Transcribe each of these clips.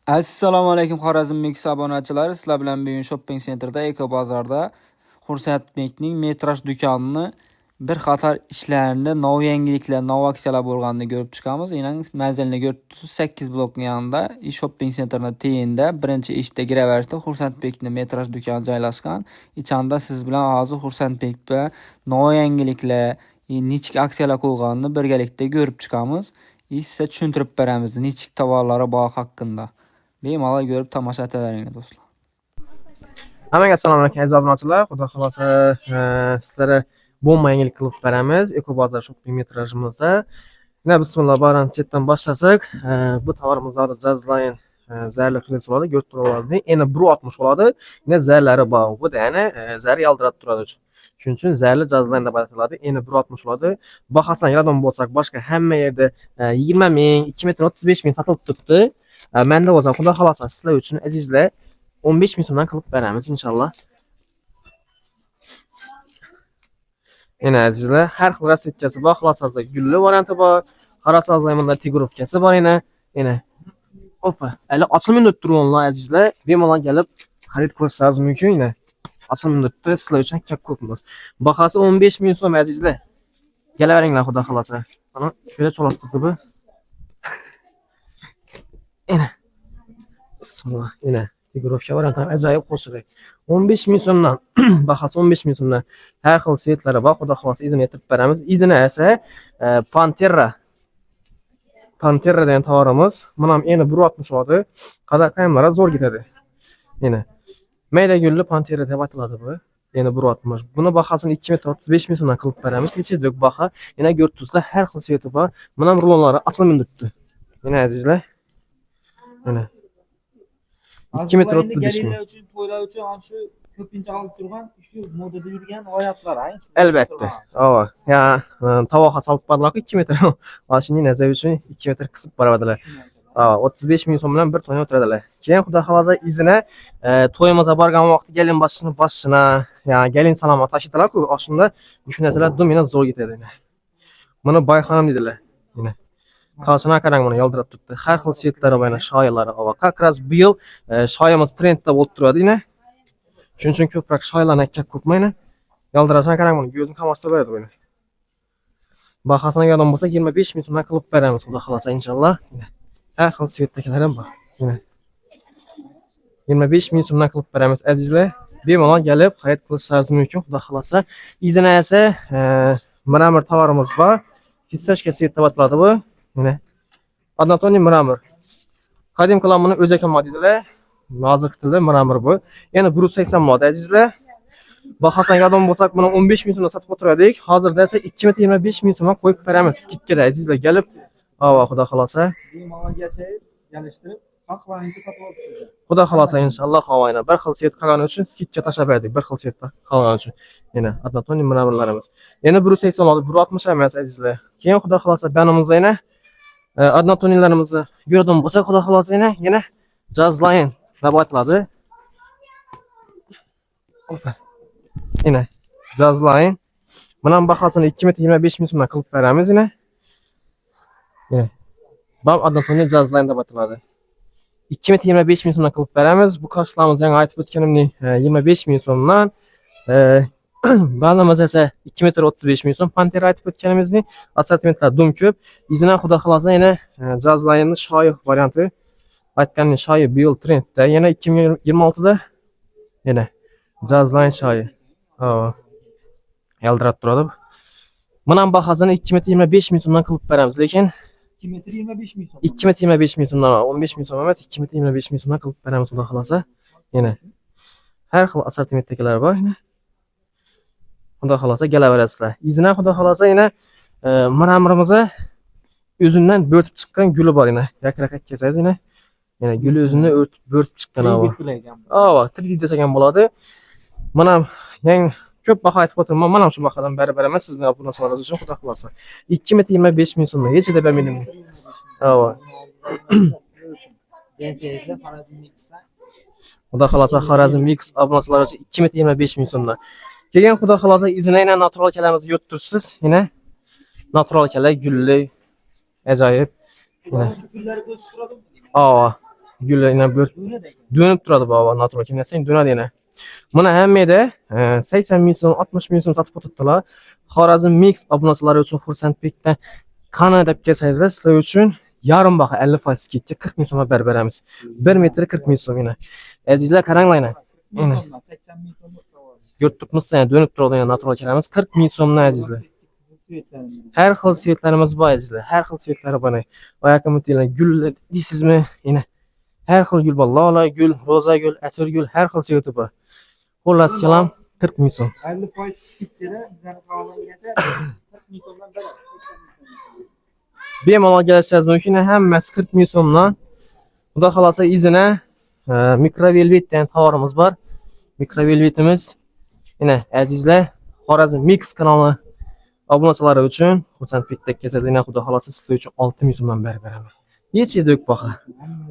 Assalomu alaykum Xorazm Mix obunachilari. Sizlar bilan bugun shopping centerda Eko bozorda Xursandbekning metraj do'konini bir qator ishlarini, nov yangiliklar, nov aksiyalar bo'lganini ko'rib chiqamiz. Enan manzilni 408 blokning yonida shopping centerning teyinda birinchi eshikda kiraverishda Xursandbekning metraj do'koni joylashgan. Ichanda siz bilan hozir Xursandbek bilan nov yangiliklar, nechik aksiyalar qo'yganini birgalikda ko'rib chiqamiz. Size tushuntirib beramiz nechik tovarlari bor haqida. Bemalol ko'rib tomosha etilaringlar do'stlar. Hammaga assalomu alaykum aziz obunachilar. Xudo xolasa sizlarga bomba yangilik qilib beramiz. Eko bozor shopping metrajimizda. Yana bismillah baran chetdan boshlasak, bu tovarimizda Jazzline zarli qilib bo'ladi, ko'rib turadi. Endi 1.60 bo'ladi. Yana zarlari bor. Bu da ya'ni zar yaltirab turadi. Shuning uchun zarli Jazzline deb ataladi. Endi 1.60 bo'ladi. Bahasdan yaradon bo'lsak, boshqa hamma yerda 20 ming, 2 metr 35 ming sotilib turibdi. Menda o'zim xudo xolasa sizlar uchun azizlar 15 ming so'mdan qilib beramiz inshaalloh. Yana azizlar, har xil rassetkasi bor, xolosasiz gulli varianti bor, qarasangizlar bunda tigrovkasi bor yana. Opa, hali ochilmay turibdi azizlar. Bemalol kelib xarid qilishingiz mumkin yana. Ochilmay turibdi, sizlar uchun ko'p-ko'pmiz. Bahasi 15 ming so'm azizlar. Kelaveringlar xudo xolasa. Mana shunday cho'laqtirib bu. Yana. Bismillah, yana. Tigrovka varianti ajoyib qo'shiladi. 15 ming so'mdan, bahasi 15 ming so'mdan har xil svetlari bor. Xudo xolasa izini aytib beramiz. Izini esa Pantera degan tovarimiz. Mana ham endi 1.60 oladi. Qadaqayimlari zo'r ketadi. Yana mayda gulli Pantera deb ataladi bu. Yana 1.60. Buni bahasini 2 metr 35 ming so'mdan qilib beramiz. Kechidek baha. Yana ko'rtuzda har xil sveti bor. Mana ham rulonlari asl turibdi. Yana azizlar. Mana 2 metr 35 ming. To'ylar uchun ana shu ko'pincha olib turgan shu modada yurgan oyatlar, Albatta. Ava, ya tovoqqa solib qo'ydilar 2 metr. Mashinaning nazari uchun 2 metr qisib boradilar. 35 ming so'm bilan bir to'yni o'tiradilar. Keyin xudo xolasa izini to'yimizga borgan vaqtda gelin boshini, ya gelin salomat tashitdilar-ku, oshunda shu narsalar domina zo'r ketadi. Buni Bayxonim dedilar. Yana Qarshina qarang buni yoldirab turibdi. Har xil svetlari bor, shoyalari bor. Как раз bu yil shoyamiz trendda bo'lib turadi, yana. Shuning uchun ko'proq shoylarni akkak ko'pmaydi. Yoldirashan qarang buni, ko'zni qamashtirib beradi buni. Bahasini yodam bo'lsa 25 ming so'mdan qilib beramiz, xudo xolasa inshaalloh. Har xil svetdagilar ham bor. Yana 25 ming so'mdan qilib beramiz azizlar. Bemalol kelib xarid qilishingiz mumkin, xudo xolasa. Izini esa mramor tovarimiz bor. Fistashka svet deb ataladi bu. Mana Adnatoniy mramor. Qadim qalamini o'zaka modelilar. Hozir tilda mramor bu. Yana 180 mod azizlar. Bahasdan yodam bo'lsak, buni 15 ming so'mdan sotib o'tirdik. Hozirda esa 2 metr 25 ming so'mdan qo'yib beramiz. Kitkada azizlar kelib, ava xudo xolasa. Bemalol kelsangiz, galishtirib, haqlaringizni topib olasiz. Xudo xolasa inshaalloh havayna. Bir xil svet qolgani uchun skidga tashlab berdik. Bir xil svetda qolgani uchun. Yana Adnatoniy mramorlarimiz. Yana 180 oladi, 160 emas azizlar. Keyin xudo xolasa banimizda yana Adnatonilarimizni yuradim bo'lsa, xudo xolasa yana Jazzline deb ataladi. Opa. Yana Jazzline. Bunun bahasini 2 metr 25 ming so'mdan qilib beramiz yana. Yana Bam Adnatoniy Jazzline deb ataladi. 2 metr 25 ming so'mdan qilib beramiz. Bu qarshlarimiz yangi aytib o'tganimning 25 ming so'mdan. Balimiz esa 2 metr 35 ming so'm. Pantera aytib o'tganimizning assortimentlar dum ko'p. Izini xudo xolasa yana Jazzline shoyi varianti. Aytganim shoyi bu yil trendda. Yana 2026 da yana Jazzline shoyi. Yaldirab turadi. Buning bahasini 2 metr 25 ming so'mdan qilib beramiz, lekin 2 metr 25 ming so'm. 2 metr 25 ming so'mdan, 15 ming so'm emas, 2 metr 25 ming so'mdan qilib beramiz, xudo xolasa. Yana har xil assortimentdagilar bor. Xudo xolasa kelaverasizlar. Izini xudo xolasa yana mramorimizni o'zidan bo'rtib chiqqan guli bor yana. Yakraqqa kelsangiz yana guli o'zini bo'rtib chiqqan ava. 3D desak ham bo'ladi. Mana yangi ko'p baho aytib o'tiraman. Mana shu bahodan bari emas, sizning obunachalaringiz uchun xudo xolasa. 2 metr 25 ming so'm. Hech deb bermaydim. Ava. Xudo xolasa Xorazm Mix obunachilari uchun 2 metr 25 ming so'mdan. Keyin xudo xolasa izini yana natural kalamizni yo'ttirsiz, yana natural kala gulli ajoyib. Yana. Ava. Gül yine bir dönüp turadi baba natural kimyasang dönadi yine. Buni hammada 80 ming so'm, 60 ming so'm sotib o'tibdilar. Xorazm Mix obunachilari uchun xursandlikda qani deb kelsangizlar, sizlar uchun yarim baho 50% skidga 40 ming so'mga berib beramiz. 1 metr 40 ming so'm yine. Azizlar qaranglar. Yine. 80 ming so'm Yurtimiz yani dönüp turadigan natural kelamiz 40 ming so'mdan azizlar. Her xil svetlarimiz bor azizlar. Her xil svetlari bor. Oyakka mutillar gul deysizmi? Yine. Her xil gül bor. Lola gül, roza gül, atir gül, her xil sveti bor. Xullas kelam 40 ming so'm. 50% skidga bizlarning sog'lig'imizga 40 ming so'mdan beradi. Bemalol kelishingiz mumkin. Hammasi 40 ming so'mdan. Xudo xolasa izine mikrovelvet degan tovarimiz bor. Mikrovelvetimiz yine azizlar Xorazm Mix kanali obunachilari uchun xursandlikdek kesilgan xudo xolasa sizlar uchun 6 ming so'mdan berib beraman. Hech yerda yo'q baho.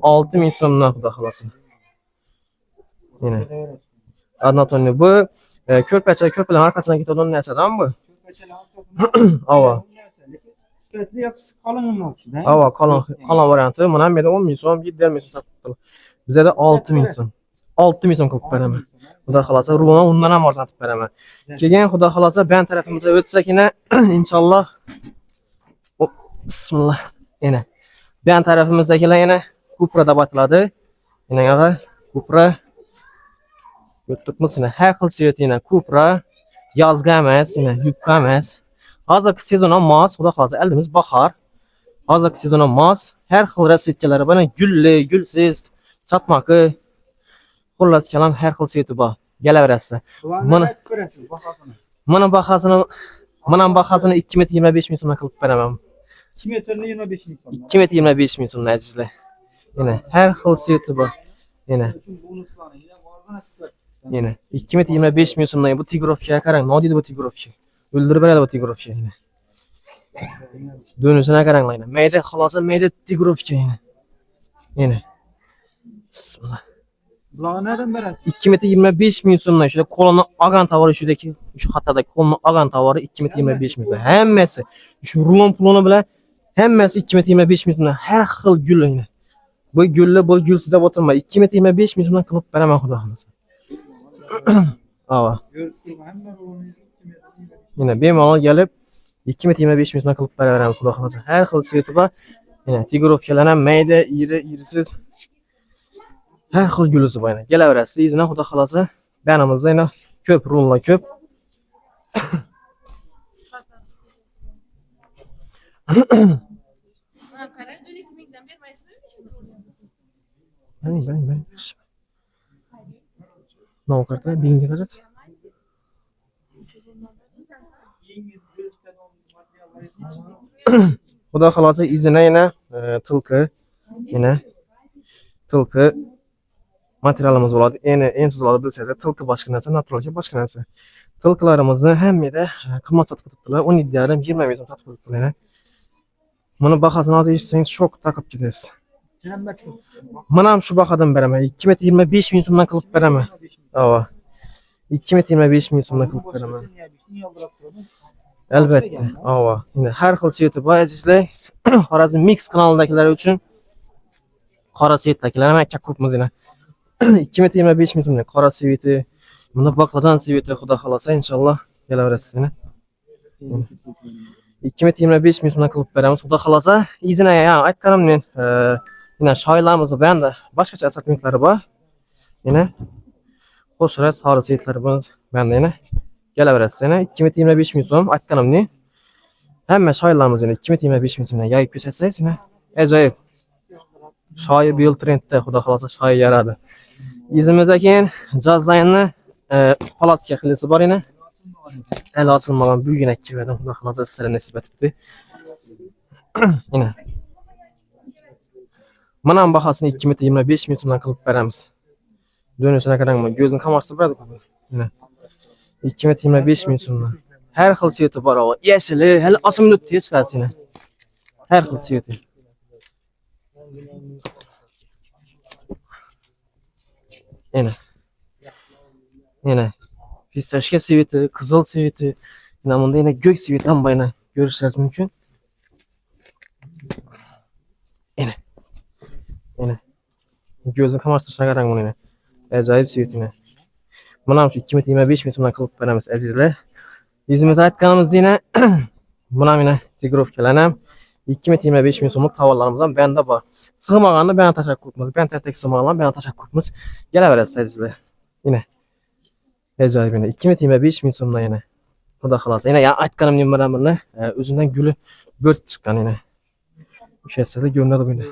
6 ming so'mdan xudo xolasa. Yine. Anatoliy bu ko'rpalar markasidan ketadigan narsadan bu. Ava. Sifatli yaxshisi qolinmoqchida. Ava qalin varianti. Mana ham 10 ming so'm, 7 ming so'm sotibdilar. Bizda 6 ming so'm. 6 ming so'm qilib beraman. Xudo xolasa rulni undan ham arzonlatib beraman. Keyin xudo xolasa bayan tarafimizga o'tsak yine inshaalloh. Bismillah. Yine. Bayan tarafimizdagilar yine Cupra deb atiladi. Yine yana Cupra Yurtimiz her xil svet yine Cupra yozgi emas, yine yubka emas. Hozirgi sezonga mos, xudo xolasa eldimiz bahor. Hozirgi sezonga mos her xil rasvetkalari bana gulli, gulsiz, chatmoqi. Xullas kelam her xil sveti bor. Kelaverasiz. Mana bahosini 2 metr 25 ming so'mga qilib beraman. 2 metrni 25 ming so'm. 2 metr 25 ming so'm azizlar. Yine her xil sveti bor. Yine. Yine 2 metr 25 ming so'mdan bu tigrovka qarang, nodidi bu tigrovka. O'ldirib beradi bu tigrovka yine. Dönüşüne qaranglar yine. Mayda xalosa mayda tigrovka yine. Yine. Bismillah. Bularni nereden berasiz? 2 metr 25 ming so'mdan shunda qo'lini olgan tovari shudaki shu xatadagi qo'lini olgan tovari 2 metr 25 ming so'm. Hammasi shu rulon pulini bilan hammasi 2 metr 25 ming so'mdan har xil gul yine. Bu gulli bu gulsiz deb o'tirma. 2 metr 25 ming so'mdan qilib beraman xudo xolasa. Ava. Yine bemalol gelip 2 metr 25 ming so'mdan qilib beraveramiz xudo xolasa. Har xil sveti bor. Yine tigrovkalar ham mayda, irisiz her xil gülüsü bor. Kelaverasiz. Izini xudo xolasa banimizda yana ko'p rullar ko'p. Ben. Ne okarta? Bingi kaçat? Xudo xolasa izini yana tilki materialimiz bo'ladi. Ensiz bo'ladi bilsangiz, tilki boshqa narsa, naturalga boshqa narsa. Tilkilarimizni hammada qimmat sotib o'tibdilar. 17,5 20 ming so'm sotib o'tibdilar. Buni bahosini hozir eshitsangiz shok taqib ketasiz. Mana ham shu bahodan beraman. 2 metr 25 ming so'mdan qilib beraman. Ava. 2 metr 25 ming so'mdan qilib beraman. Albatta. Ava. Yine har xil sveti bor azizlar. Xorazm Mix kanalidagilar uchun qora svetdagilar ham akka ko'pmiz yine. 2 metr 25 ming so'mdan qora sveti, bunda baqlajon sveti xudo xolasa inshaalloh kelaverasiz yine. 2 metr 25 ming so'mdan qilib beramiz xudo xolasa. Izini ya aytganim men yine shoylarimizni banda boshqacha assortimentlari bor. Yine qo'shira sari svetlari bor banda yine kelaverasiz yine 2 metr 25 ming so'm aytganimni. Hamma shoylarimiz yine 2 metr 25 ming so'mdan yoyib ko'rsatsangiz yine ajoyib. Shoyi bu yil trendda xudo xolasa shoyi yaradi. Izimizda keyin Jazzline'ni palatka xilisi bor yine. El asılmadan bugün ekkiverdim. Xudo xolasa sizlarga nasib etibdi. Yine. Mana ham bahosini 2 metr 25 ming so'mdan qilib beramiz. Dönüşüne qarangmi, ko'zni qamashtirib beradi ku. Yine. 2 metr 25 ming so'mdan. Har xil sveti bor. Yashili, hali osimlik tez chiqadi yine. Har xil sveti. Yine pistachka sveti, qizil sveti, yine bunda yine gök sveti ham bor ko'rishingiz mumkin. Gözünü kamaştırışına qarang bunu. Ajoyib svetini. Mana shu 2,25 ming so'mdan qilib beramiz azizlar. Yuzimizda aytganimiz yana buna mina tigirovkalar ham 2,25 ming so'mlik tovarlarimiz ham benda bor. Sig'maganni bana tashakkur qilamiz. Ben tek sig'maganlar bana tashakkur qilamiz. Kelaverasiz azizlar. Yine ajoyib yana 2,25 ming so'mdan yana. Xudo xolos. Yana aytganim bilan buni o'zidan guli bo'lib chiqqan yana. O'sha sizlar ko'rinadi buni.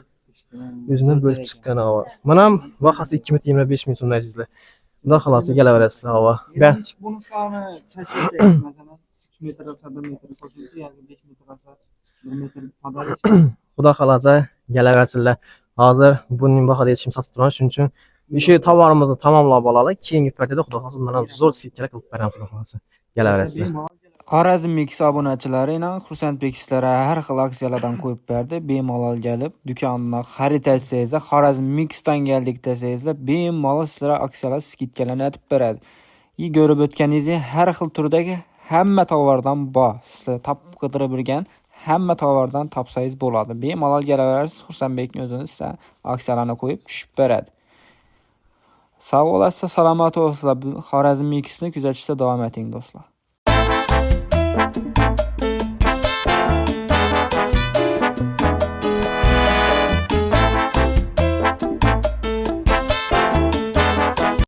O'zidan bo'lib chiqqan havo. Mana ham bahasi 2,25 ming so'mdan azizlar. Xudo xolos kelaverasiz havo. Ben Buni soni kashf etsangiz, masalan, 3 metr olsa 1 metr qo'shimcha yoki 5 metr olsa 1 metr podarish. Xudo xolasa kelaversizlar. Hozir buning bahada yetishim sotib turamiz, shuning uchun o'sha tovarimizni tamomlab olaylik. Keyingi partiyada xudo xolasa undan ham zo'r skidkalar qilib beramiz xudo xolasa. Kelaversizlar. Xorazm Mix obunachilari bilan Xursandbek sizlarga har xil aksiyalardan qo'yib berdi. Bemalol kelib, do'kondan xarid etsangiz, Xorazm Mixdan keldik desangizlar, bemalol sizlarga aksiyalar skidkalarni aytib beradi. Ko'rib o'tganingizdek, har xil turdagi hamma tovardan bor. Sizlar topib qidirib bilgan hamma tovardan topsangiz bo'ladi. Bemalol kelaverasiz, Xursandbekning o'zini sizga aksiyalarni qo'yib tushib beradi. Sog' olasizlar, salomat bo'linglar. Xorazm Mixni kuzatishda davom eting do'stlar.